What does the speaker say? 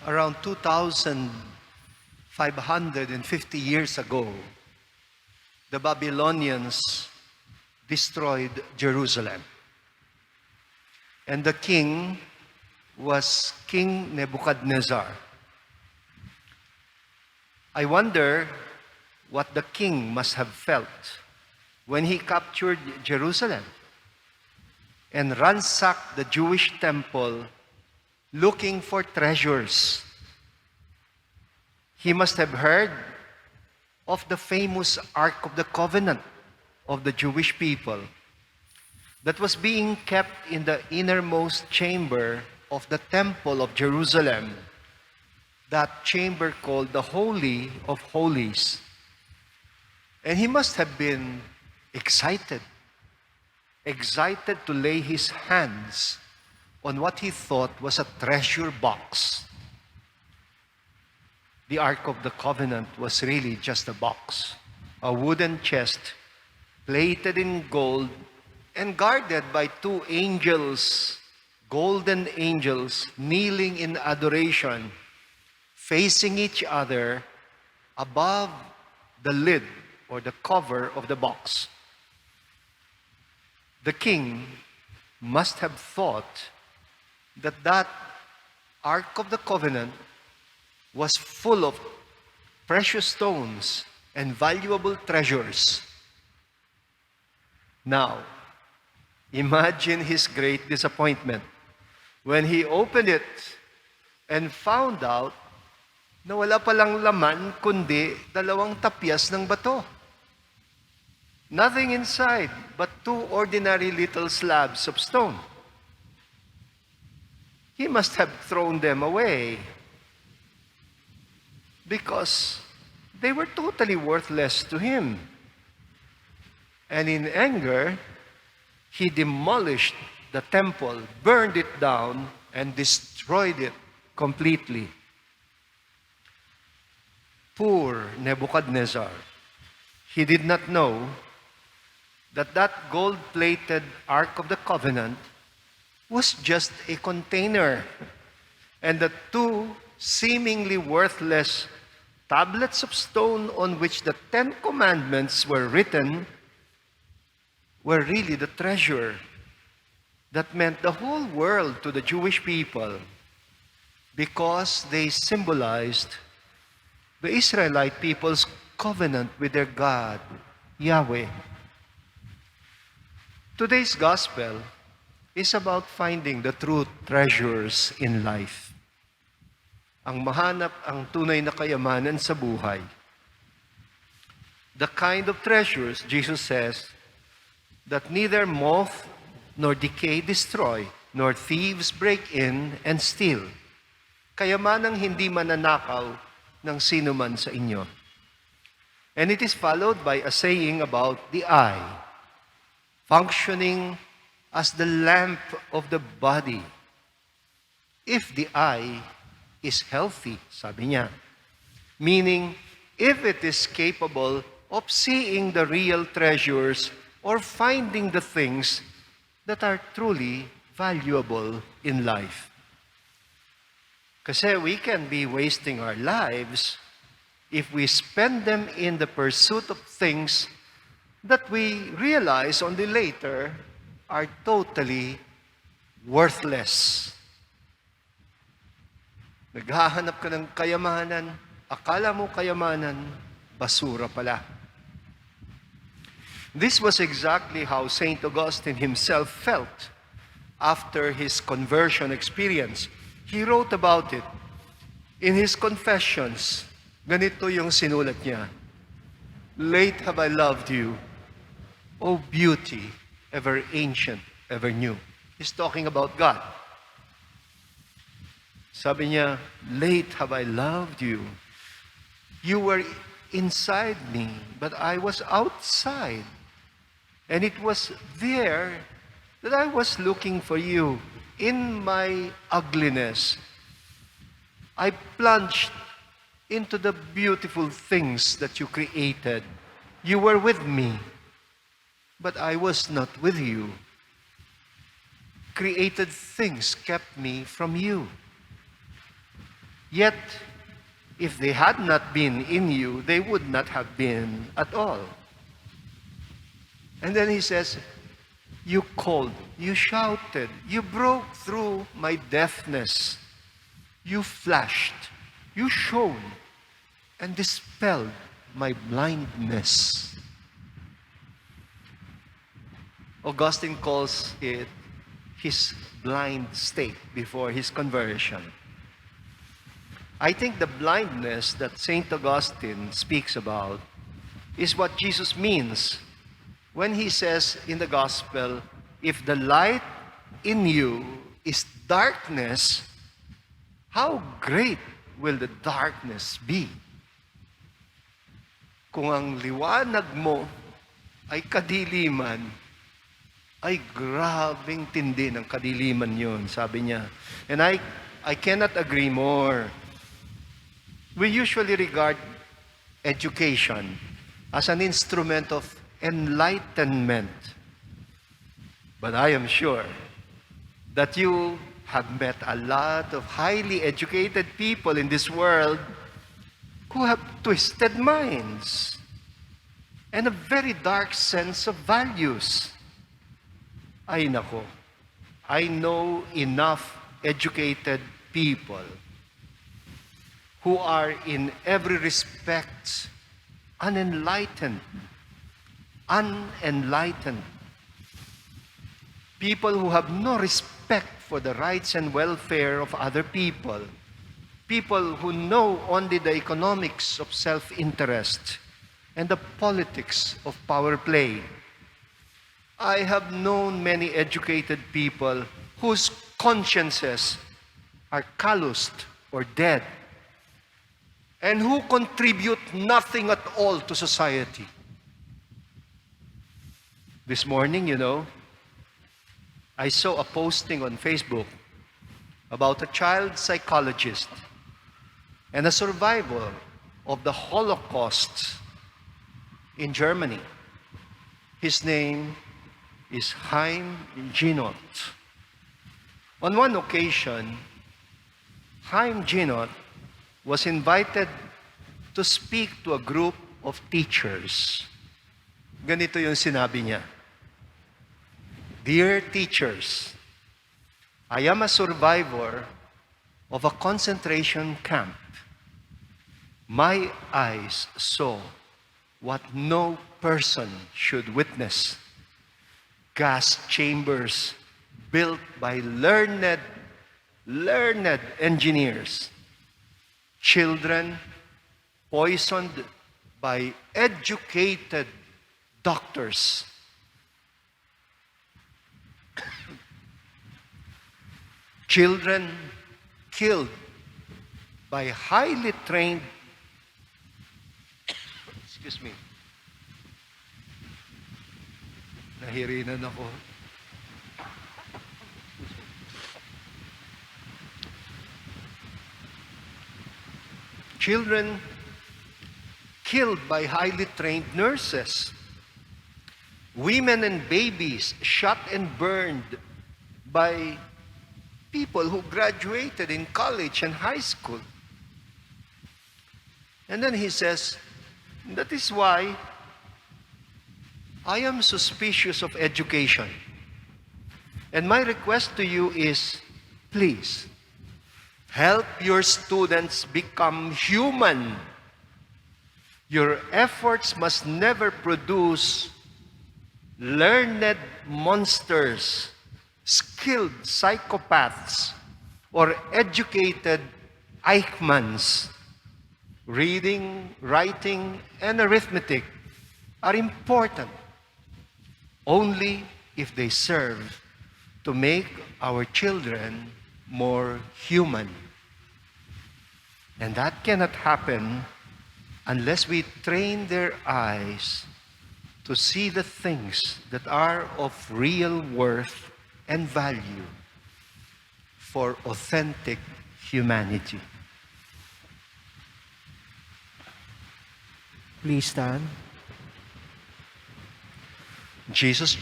Around 2,550 years ago, the Babylonians destroyed Jerusalem. And the king was King Nebuchadnezzar. I wonder what the king must have felt when he captured Jerusalem and ransacked the Jewish temple looking for treasures. He must have heard of the famous Ark of the Covenant of the Jewish people that was being kept in the innermost chamber of the Temple of Jerusalem, that chamber called the Holy of Holies. And he must have been excited to lay his hands on what he thought was a treasure box. The Ark of the Covenant was really just a box, a wooden chest plated in gold and guarded by two angels, golden angels, kneeling in adoration, facing each other above the lid or the cover of the box. The king must have thought that Ark of the Covenant was full of precious stones and valuable treasures. Now, imagine his great disappointment when he opened it and found out na wala palang laman kundi 2 tapyas ng bato. Nothing inside but 2 ordinary little slabs of stone. He must have thrown them away because they were totally worthless to him. And in anger, he demolished the temple, burned it down, and destroyed it completely. Poor Nebuchadnezzar. He did not know that gold-plated Ark of the Covenant was just a container, and the 2 seemingly worthless tablets of stone on which the 10 commandments were written were really the treasure that meant the whole world to the Jewish people, because they symbolized the Israelite people's covenant with their God, Yahweh. Today's gospel is about finding the true treasures in life. Ang mahanap ang tunay na kayamanan sa buhay. The kind of treasures, Jesus says, that neither moth nor decay destroy, nor thieves break in and steal. Kayamanang hindi mananakaw ng sino man sa inyo. And it is followed by a saying about the eye, functioning as the lamp of the body. If the eye is healthy, sabi niya, meaning if it is capable of seeing the real treasures or finding the things that are truly valuable in life. Kasi we can be wasting our lives if we spend them in the pursuit of things that we realize only later are totally worthless. Naghahanap ka ng kayamanan, akala mo kayamanan, basura pala. This was exactly how St. Augustine himself felt after his conversion experience. He wrote about it in his Confessions. Ganito yung sinulat niya. Late have I loved you, O beauty, ever ancient, ever new. He's talking about God. Sabi niya, late have I loved you. You were inside me, but I was outside. And it was there that I was looking for you. In my ugliness, I plunged into the beautiful things that you created. You were with me, but I was not with you. Created things kept me from you. Yet, if they had not been in you, they would not have been at all. And then he says, you called, you shouted, you broke through my deafness, you flashed, you shone, and dispelled my blindness. Augustine calls it his blind state before his conversion. I think the blindness that St. Augustine speaks about is what Jesus means when he says in the gospel, if the light in you is darkness, how great will the darkness be? Kung ang liwanag mo ay kadiliman, ay grabing tindi ng kadiliman yun, sabi niya. And I cannot agree more. We usually regard education as an instrument of enlightenment. But I am sure that you have met a lot of highly educated people in this world who have twisted minds and a very dark sense of values. Ay nako, I know enough educated people who are in every respect unenlightened. People who have no respect for the rights and welfare of other people. People who know only the economics of self-interest and the politics of power play. I have known many educated people whose consciences are calloused or dead, and who contribute nothing at all to society. This morning, I saw a posting on Facebook about a child psychologist and a survivor of the Holocaust in Germany. His name is Chaim Ginott. On one occasion, Chaim Ginott was invited to speak to a group of teachers. Ganito yung sinabi niya. Dear teachers, I am a survivor of a concentration camp. My eyes saw what no person should witness. Gas chambers built by learned engineers. Children poisoned by educated doctors. Children killed by highly trained, nahirinan ako. Children killed by highly trained nurses. Women and babies shot and burned by people who graduated in college and high school. And then he says, that is why I am suspicious of education. And my request to you is, please, help your students become human. Your efforts must never produce learned monsters, skilled psychopaths, or educated Eichmanns. Reading, writing, and arithmetic are important only if they serve to make our children more human. And that cannot happen unless we train their eyes to see the things that are of real worth and value for authentic humanity. Please stand. Jesus